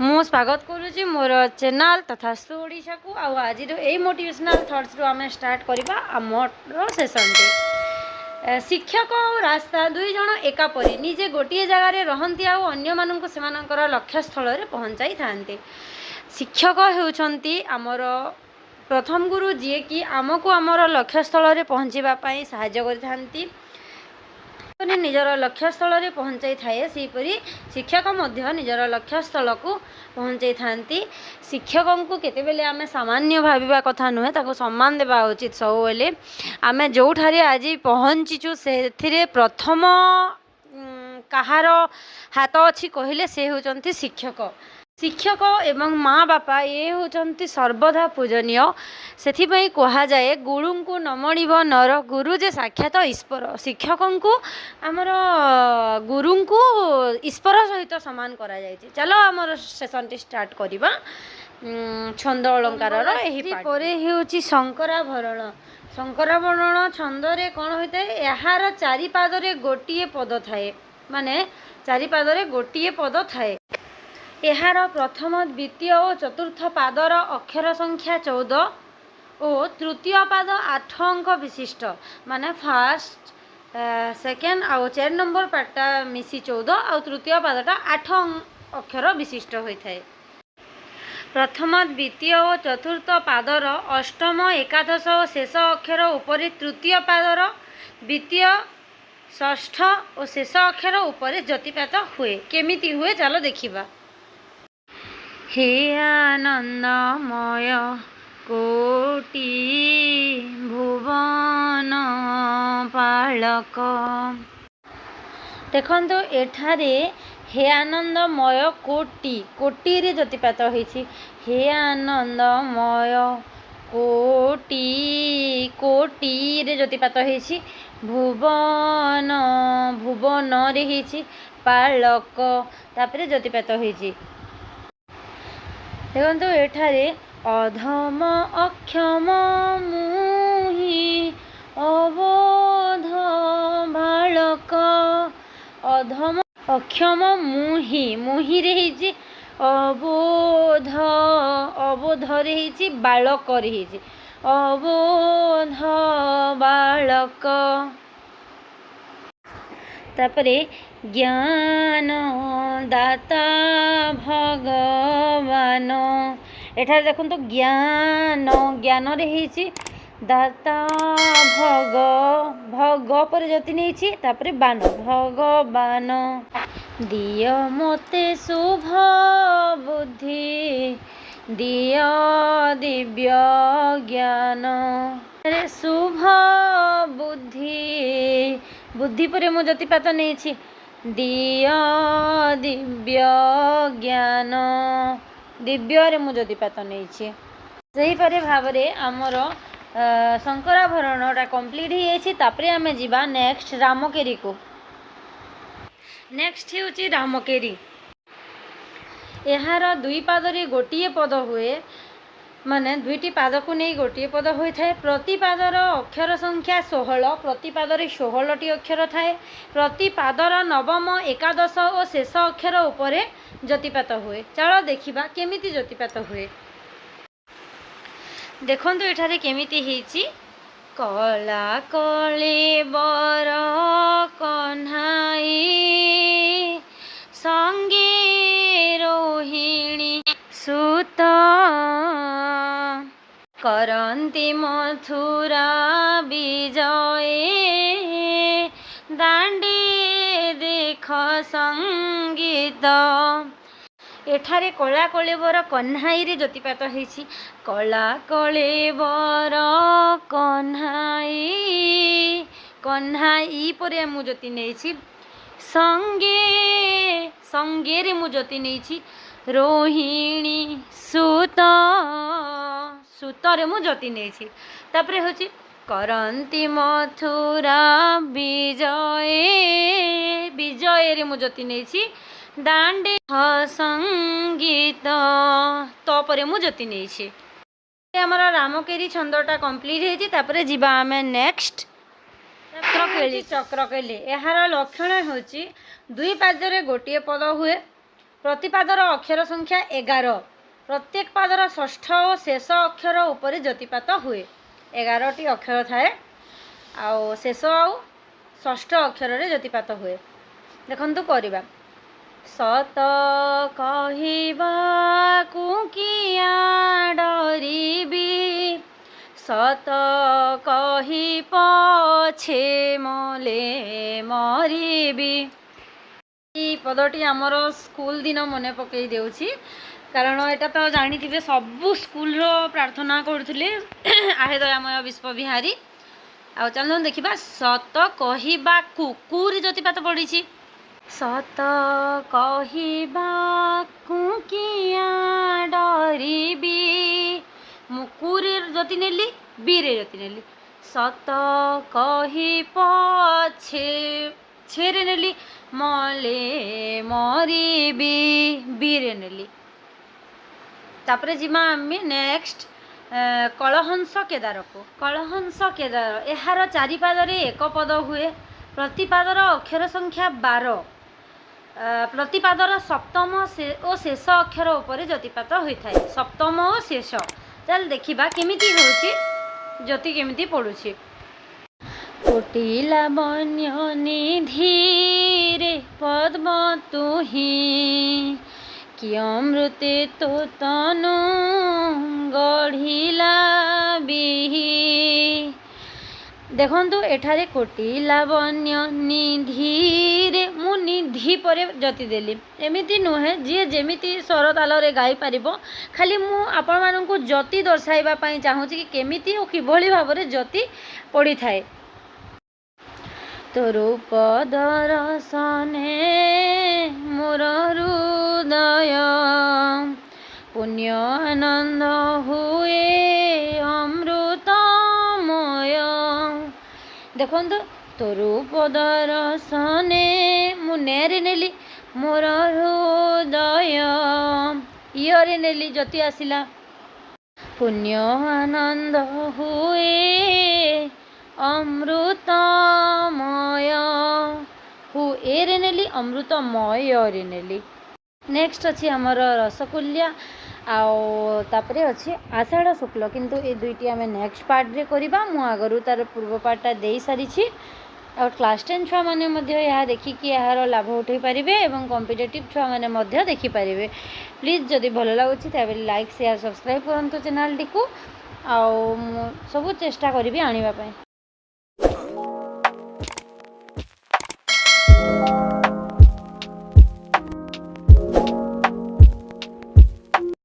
मु स्वागत करुँची मोर चैनल तथा ओडिशा को आज यही मोटिवेशनल थॉट्स रू आम स्टार्ट करवा आमर सेसन टे शिक्षक और रास्ता दुई जन एकापरी निजे गोटे जगार रहती आन्य मानक से लक्ष्य स्थल पहुँचाई था। शिक्षक होउछंती आमर प्रथम गुरु जी कि आमको आमर लक्ष्य स्थल पहुँचापी साहाय्य करथांती निजर लक्ष्य स्थल पहुँचाई थाए सेपरी शिक्षक निजर लक्ष्य स्थल को पहुँचाई थांती। शिक्षक को केतेबेले आमे सामान्य भाविबा कथा नुहे ताको सम्मान देबा उचित। सब बेले आमे जोठारे आज पहुँचीचु से प्रथम कहार हाथ अच्छी कहले से होचंती शिक्षक। शिक्षक एवं माँ बापा ये होचंती सर्वदा पूजनीय। सेथिपई कहा जाए गुरु को नमणिब नर गुरु जे साक्षात ईश्वर। शिक्षक को आमर गुरु को ईश्वर सहित सामान करा जायछि। चलो आमर सेशन टी स्टार्ट करिबा। छंद अलंकार शंकराभरण। शंकराभरण छंदरे कौन होता है यार चारि पादरे गोटिए पद थाए माने चारि पादरे गोटिए पद थाए। यार प्रथम द्वितीय और चतुर्थ पादर अक्षर संख्या 14 और तृतीय पाद 8 अंक विशिष्ट माने फास्ट सेकेंड और 4 नंबर पार्टा मिसी 14 और तृतीय पादटा 8 अक्षर विशिष्ट होता है। प्रथम द्वितीय और चतुर्थ पादर अष्टम एकादश और शेष अक्षर उपरि तृतीय पादर द्वितीय षष्ठ और शेष अक्षर उपरि ज्योतिपात हुए। केमिति हुए चलो देखिबा। हे आनंदमय कोटि भुवन पालक। देखो एठारे हे आनंदमय कोटि कोटि रे ज्योतिपात होइछि। हे आनंदमय कोटि कोटि रे ज्योतिपात होइछि। भुवन भुवन रे होइछि पालक तापरे ज्योतिपात होइछि। देखो एठारे अधम अक्षम मुहि अबोध बालक। अधम अक्षम मुहि मुहि रे हिची अबोध अबोध रे हिची बालक रे हिची अबोध बालक। तापरे ज्ञान दाता भगवान। एठारे देखो तो ज्ञान ज्ञान रे हिची दाता भग भग पर जति नहीं तापरे बान भगवान। दिय मोते शुभ बुद्धि दिय दिव्य ज्ञान। शुभ बुद्धि बुद्धि पर मु ज्योतिपात नहीं दिय दिव्य ज्ञान दिव्य रे मु ज्योतिपात नहीं सही परे भाव रे आमर शंकराभरणटा कंप्लीट हो तापरे आमे जीवा नेक्स्ट रामकेरी को। नेक्स्ट होची रामकेरी। यार दुई पादरे गोटिए पद हुए माने दुईटी पाद को नहीं गोटे पद होता है। प्रति पादर अक्षर संख्या 16 प्रति पादरे 16टी अक्षर थाए। प्रति पादर नवम एकादश और शेष अक्षर उपरे ज्योतिपात हुए। चलो देखिबा केमिति ज्योतिपात हुए। देखंतु एठारे केमिति हेची कला कले बर कन्हाई संगे रोहिणी सुत करंती मथुरा विजय दांडी देख संगीत। एठारे कला कलेबर कन्हाई रे ज्योतिपात होइछि। कला कलेबर कन्हाई कन्हाई पर मु ज्योति नहीं संगे संगे रे मु ज्योति नहीं रोहिणी सुत सुत रे मु ज्योति नहीं तापरे होछि करंती मथुरा विजय विजय रे मु ज्योति नहीं दांडी संगीत तो परे मु ज्योति नहीं। आमर रामकेरी छंदटा कंप्लीट होती जीवा आमे नेक्स्ट चक्रकेली। चक्रकेली यार लक्षण होची दुई पादरे गोटे पद हुए प्रतिपादर अक्षर संख्या 11 प्रत्येक पादर षष्ठ और शेष अक्षर उपरि ज्योतिपात हुए 11टी अक्षर थाए आउ शेष आउ षष्ठ अक्षर रे ज्योतिपात हुए देखंतु करबा सत कहिबाकु किया डरिबी सत कहि पछे मले मरिबी ई पदटी आमर स्कूल दिन मने पकई देउछि कारण एटा तो जानी सबू स्कूल रो प्रार्थना करुले आहे दयामय विश्व बिहारी आ चलो देखा सत कहबाकू कुरी ज्योतिपात पड़ी सत कहबाकू किया डरिबी मुकुरी ज्योति नेली बीरे ज्योति नेली सत कहि पछे छेरे नेली मले मरिबी बीरे नेली तापरे जिमा आमे नेक्स्ट कलहंस केदार को कलहंस केदार यार चारिपादरे एक पद हुए प्रतिपादर अक्षर संख्या 12 प्रतिपादर सप्तम और शेष अक्षर उपर ज्योतिपात होता है सप्तम और शेष चल देखा केमिति होछि ज्योति केमिति पड़ुछि कोटि लावण्य निधि रे पद्म तुही कि अमृते तो तनु गढ़िला बिही देखंतु एठारे कोटि लावण्य निधि रे मु निधि परे ज्योति देली एमिति नुहे जी जेमिति स्वर ताल रे गाई पारिबो खाली मु आपण मानकु ज्योति दर्शाइबा पई चाहूची कि केमिति ओ किभଳି भाबरे ज्योति पड़ी थाए तो रूप दर्शने मोर हृदय पुण्य आनंद हुए अमृतमय देखो तो रूप दर्शने मुनेरे नेली मोर हृदय इरे नेली ज्योति आसिला पुण्य आनंद हुए अमृतमय हु एरे नेली अमृतमय रे नेली नेक्स्ट अच्छी आमर रसकुल्या आउे अच्छी आषाढ़ शुक्ल किंतु ये दुईटी आम नेक्स्ट पार्ट रे करबा मु आगरू तार पूर्व पार्टा दे सारी और क्लास 10 छुआ मैंने यह देखिकी यार लाभ उठे पारे और कॉम्पिटिटिव छुआ मैंने देखिपारे प्लीज जदि भल लगुच लाइक शेयर सब्सक्राइब करूँ चैनल टी को सब चेष्टा करी आने